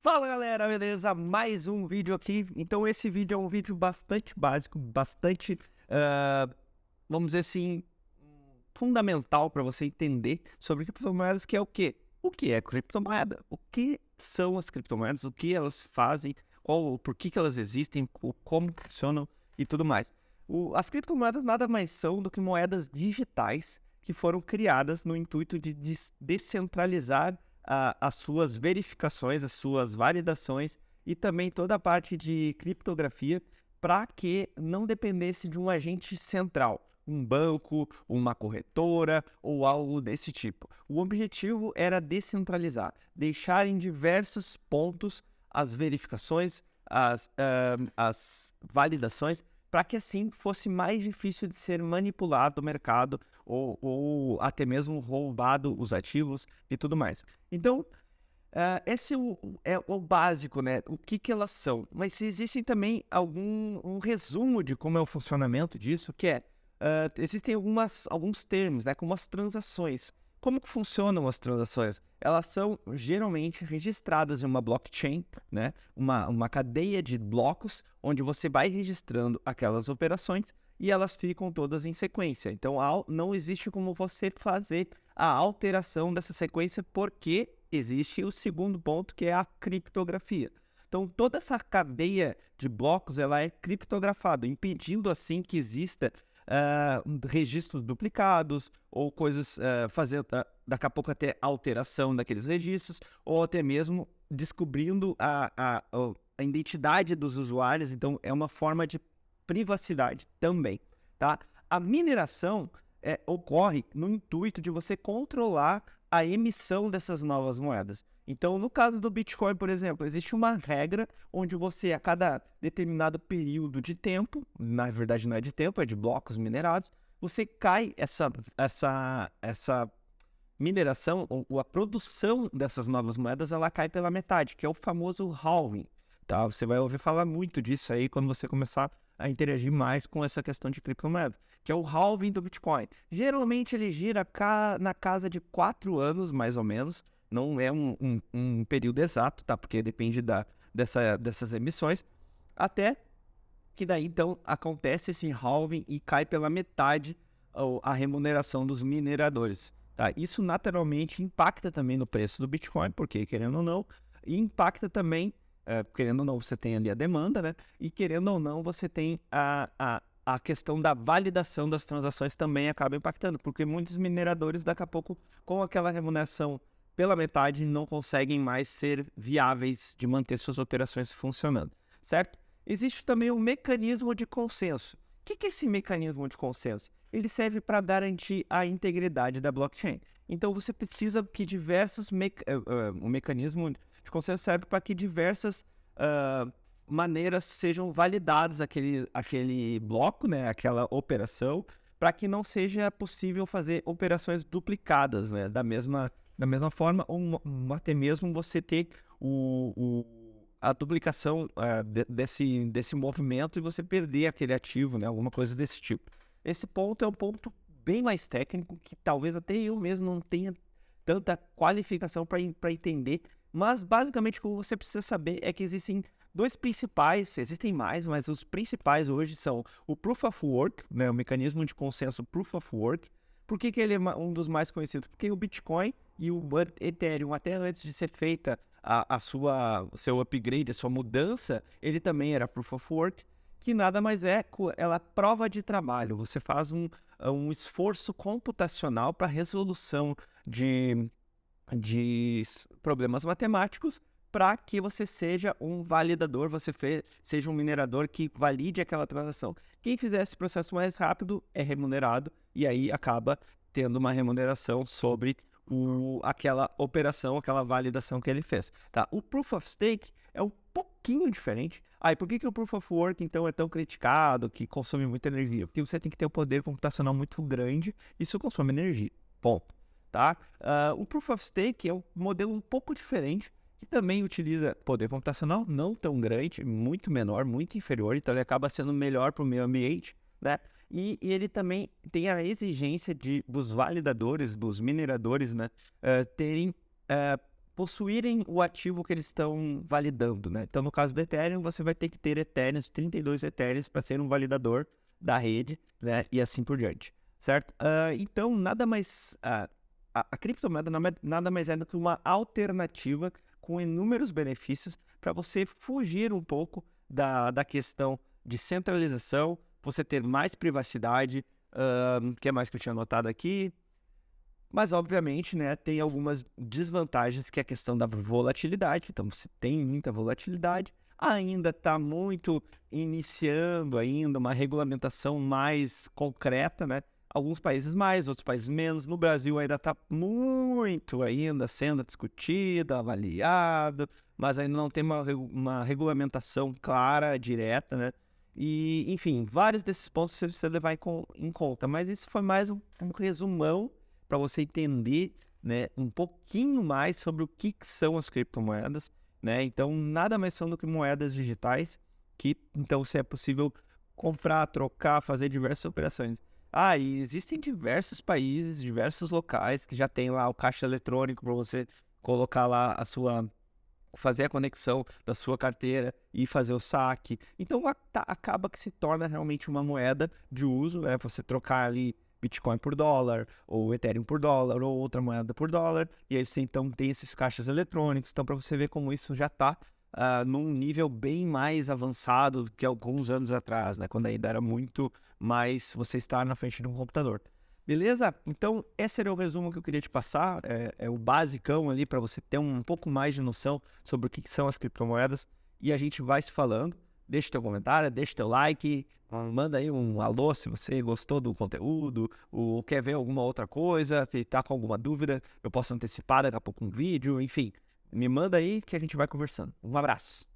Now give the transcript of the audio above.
Fala galera, beleza? Mais um vídeo aqui. Então esse vídeo é um vídeo bastante básico, bastante, ah, vamos dizer assim, fundamental para você entender sobre criptomoedas, que é o quê? O que é criptomoeda? O que são as criptomoedas? O que elas fazem? Por que elas existem? Como funcionam e tudo mais. As criptomoedas nada mais são do que moedas digitais que foram criadas no intuito de descentralizar as suas verificações, as suas validações e também toda a parte de criptografia para que não dependesse de um agente central, um banco, uma corretora ou algo desse tipo. O objetivo era descentralizar, deixar em diversos pontos as verificações, as validações, para que assim fosse mais difícil de ser manipulado o mercado ou até mesmo roubado os ativos e tudo mais. Então, esse é o básico, né? O que que elas são. Mas existem também um resumo de como é o funcionamento disso, que é, existem alguns termos, né? Como as transações. Como que funcionam as transações? Elas são geralmente registradas em uma blockchain, né? Uma cadeia de blocos, onde você vai registrando aquelas operações e elas ficam todas em sequência. Então, não existe como você fazer a alteração dessa sequência, porque existe o segundo ponto, que é a criptografia. Então, toda essa cadeia de blocos ela é criptografada, impedindo assim que exista registros duplicados ou coisas, fazendo daqui a pouco até alteração daqueles registros, ou até mesmo descobrindo a identidade dos usuários. Então, é uma forma de privacidade também, tá? A mineração ocorre no intuito de você controlar a emissão dessas novas moedas. Então, no caso do Bitcoin, por exemplo, existe uma regra onde você, a cada determinado período de tempo, na verdade não é de tempo, é de blocos minerados, você cai essa mineração, ou a produção dessas novas moedas, ela cai pela metade, que é o famoso halving, tá? Você vai ouvir falar muito disso aí quando você começar a interagir mais com essa questão de criptomoeda, que é o halving do Bitcoin. Geralmente ele gira na casa de 4 anos, mais ou menos, não é um período exato, tá? Porque depende dessas emissões, até que daí então acontece esse halving e cai pela metade a remuneração dos mineradores. Tá? Isso naturalmente impacta também no preço do Bitcoin, porque querendo ou não, e impacta também, querendo ou não, você tem ali a demanda, né? E querendo ou não, você tem a questão da validação das transações também acaba impactando, porque muitos mineradores, daqui a pouco, com aquela remuneração pela metade, não conseguem mais ser viáveis de manter suas operações funcionando, certo? Existe também um mecanismo de consenso. O que é esse mecanismo de consenso? Ele serve para garantir a integridade da blockchain. Então você precisa que o mecanismo de consenso serve para que diversas maneiras sejam validadas aquele bloco, né, aquela operação, para que não seja possível fazer operações duplicadas, né, da mesma forma, ou até mesmo você ter a duplicação desse movimento e você perder aquele ativo, né? Alguma coisa desse tipo. Esse ponto é um ponto bem mais técnico, que talvez até eu mesmo não tenha tanta qualificação para entender, mas basicamente o que você precisa saber é que existem dois principais, existem mais, mas os principais hoje são o Proof of Work, né? O mecanismo de consenso Proof of Work. Por que ele é um dos mais conhecidos? Porque o Bitcoin e o Ethereum, até antes de ser feita o seu upgrade, a sua mudança, ele também era Proof of Work, que nada mais ela é prova de trabalho. Você faz um esforço computacional para resolução de problemas matemáticos, para que você seja um validador, seja um minerador que valide aquela transação. Quem fizer esse processo mais rápido é remunerado, e aí acaba tendo uma remuneração sobre aquela operação, aquela validação que ele fez. Tá? O Proof of Stake é um pouquinho diferente. E por que o Proof of Work, então, é tão criticado, que consome muita energia? Porque você tem que ter um poder computacional muito grande, e isso consome energia. Ponto. Tá? O Proof of Stake é um modelo um pouco diferente, que também utiliza poder computacional não tão grande, muito menor, muito inferior, então ele acaba sendo melhor para o meio ambiente, né? E ele também tem a exigência dos validadores, dos mineradores, né, terem possuírem o ativo que eles estão validando, né? Então, no caso do Ethereum, você vai ter que ter Ethereums, 32 Ethereums para ser um validador da rede, né? E assim por diante, certo? Então, nada mais... a criptomoeda nada mais é do que uma alternativa com inúmeros benefícios para você fugir um pouco da questão de centralização, você ter mais privacidade. O que mais que eu tinha anotado aqui? Mas, obviamente, né, tem algumas desvantagens, que é a questão da volatilidade. Então, se tem muita volatilidade, ainda está muito iniciando ainda uma regulamentação mais concreta, né? Alguns países mais, outros países menos. No Brasil ainda está muito ainda sendo discutido, avaliado, mas ainda não tem uma regulamentação clara, direta, né? E, enfim, vários desses pontos você precisa levar em conta. Mas isso foi mais um resumão para você entender, né, um pouquinho mais sobre o que são as criptomoedas, né? Então, nada mais são do que moedas digitais, que então se é possível comprar, trocar, fazer diversas operações. E existem diversos países, diversos locais que já tem lá o caixa eletrônico para você colocar lá fazer a conexão da sua carteira e fazer o saque. Então, acaba que se torna realmente uma moeda de uso, né? Você trocar ali Bitcoin por dólar, ou Ethereum por dólar, ou outra moeda por dólar, e aí você então tem esses caixas eletrônicos. Então, para você ver como isso já está num nível bem mais avançado do que alguns anos atrás, né? Quando ainda era muito mais você estar na frente de um computador. Beleza? Então, esse era o resumo que eu queria te passar, é o basicão ali para você ter um pouco mais de noção sobre o que são as criptomoedas, e a gente vai se falando. Deixa teu comentário, deixa teu like, manda aí um alô se você gostou do conteúdo, ou quer ver alguma outra coisa, que tá com alguma dúvida, eu posso antecipar daqui a pouco um vídeo, enfim. Me manda aí que a gente vai conversando. Um abraço.